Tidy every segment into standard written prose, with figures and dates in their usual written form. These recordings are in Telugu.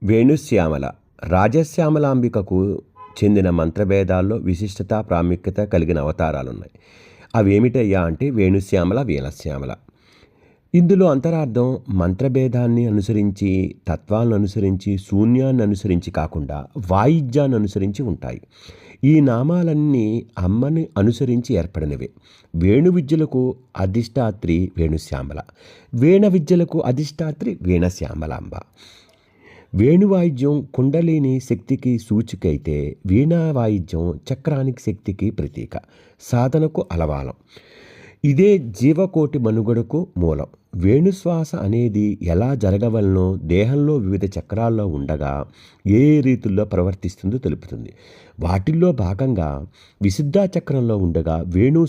వేణుశ్యామల రాజశ్యామలాంబికకు చెందిన మంత్రభేదాల్లో విశిష్టత ప్రాముఖ్యత కలిగిన అవతారాలున్నాయి. అవి ఏమిటయ్యా అంటే వేణుశ్యామల, వీణశ్యామల. ఇందులో అంతరార్థం మంత్రభేదాన్ని అనుసరించి, తత్వాలను అనుసరించి, శూన్యాన్ని అనుసరించి కాకుండా వాయిద్యాన్ని అనుసరించి ఉంటాయి. ఈ నామాలన్నీ అమ్మని అనుసరించి ఏర్పడినవే. వేణు విద్యలకు అధిష్టాత్రి వేణుశ్యామల, వీణ విద్యలకు అధిష్టాత్రి వీణశ్యామలాంబ. వేణువాయిద్యం కుండలిని శక్తికి సూచిక అయితే, వీణా వాయిద్యం చక్రానికి శక్తికి ప్రతీక, సాధనకు అలవాలం. ఇదే జీవకోటి మనుగడకు మూలం. వేణుశ్వాస అనేది ఎలా జరగవలనో దేహంలో వివిధ చక్రాల్లో ఉండగా ఏ రీతుల్లో ప్రవర్తిస్తుందో తెలుపుతుంది. వాటిల్లో భాగంగా విశుద్ధ చక్రంలో ఉండగా వేణు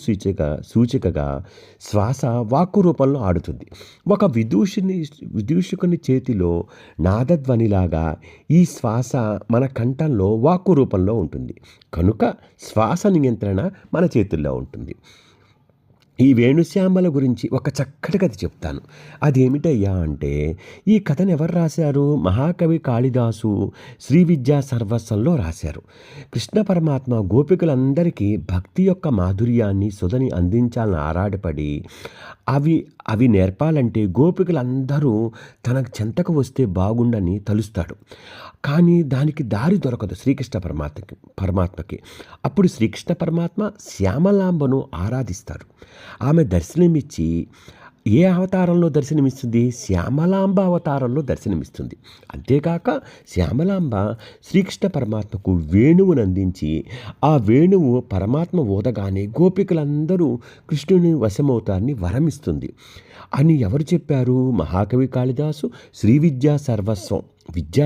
సూచికగా శ్వాస వాక్కు రూపంలో ఆడుతుంది. ఒక విదూషకుని చేతిలో నాదధ్వనిలాగా ఈ శ్వాస మన కంఠంలో వాక్కు రూపంలో ఉంటుంది. కనుక శ్వాస నియంత్రణ మన చేతుల్లో ఉంటుంది. ఈ వేణుశ్యామల గురించి ఒక చక్కటి కథ చెప్తాను. అదేమిటయ్యా అంటే, ఈ కథను ఎవరు రాశారు? మహాకవి కాళిదాసు శ్రీ విద్యా సర్వస్వంలో రాశారు. కృష్ణ పరమాత్మ గోపికలందరికీ భక్తి యొక్క మాధుర్యాన్ని సుధని అందించాలని ఆరాటపడి అవి నేర్పాలంటే గోపికలందరూ తనకు చెంతకు వస్తే బాగుండని తలుస్తాడు. కానీ దానికి దారి దొరకదు శ్రీకృష్ణ పరమాత్మకి. అప్పుడు శ్రీకృష్ణ పరమాత్మ శ్యామలాంబను ఆరాధిస్తారు. ఆమె దర్శనమిచ్చి ఏ అవతారంలో దర్శనమిస్తుంది? శ్యామలాంబ అవతారంలో దర్శనమిస్తుంది. అంతేకాక శ్యామలాంబ శ్రీకృష్ణ పరమాత్మకు వేణువును అందించి, ఆ వేణువు పరమాత్మ ఊదగానే గోపికలందరూ కృష్ణుని వశమవుతారని వరమిస్తుంది అని ఎవరు చెప్పారు? మహాకవి కాళిదాసు శ్రీ విద్యా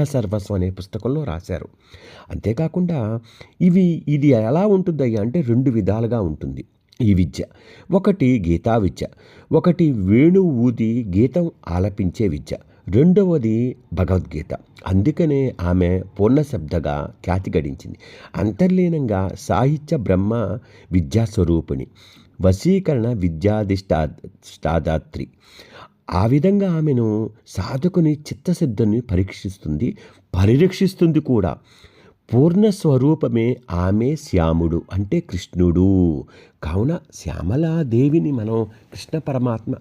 సర్వస్వం అనే పుస్తకంలో రాశారు. అంతేకాకుండా ఇది ఎలా ఉంటుందయ్యా అంటే, రెండు విధాలుగా ఉంటుంది ఈ విద్య. ఒకటి గీతా విద్య, ఒకటి వేణువు ఊది గీతం ఆలపించే విద్య, రెండవది భగవద్గీత. అందుకనే ఆమె పూర్ణశబ్దగా ఖ్యాతి గడించింది. అంతర్లీనంగా సాహిత్య బ్రహ్మ విద్యాస్వరూపిణి, వశీకరణ విద్యాధిష్టాదాత్రి. ఆ విధంగా ఆమెను సాధకుని చిత్తశుద్ధిని పరిరక్షిస్తుంది కూడా. పూర్ణస్వరూపమే ఆమె శ్యాముడు అంటే కృష్ణుడు. కావున శ్యామలాదేవిని మనం కృష్ణ పరమాత్మ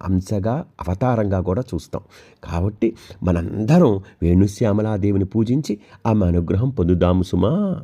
అంశగా అవతారంగా కూడా చూస్తాం. కాబట్టి మనందరం వేణుశ్యామలాదేవిని పూజించి ఆమె అనుగ్రహం పొందుదాము సుమా.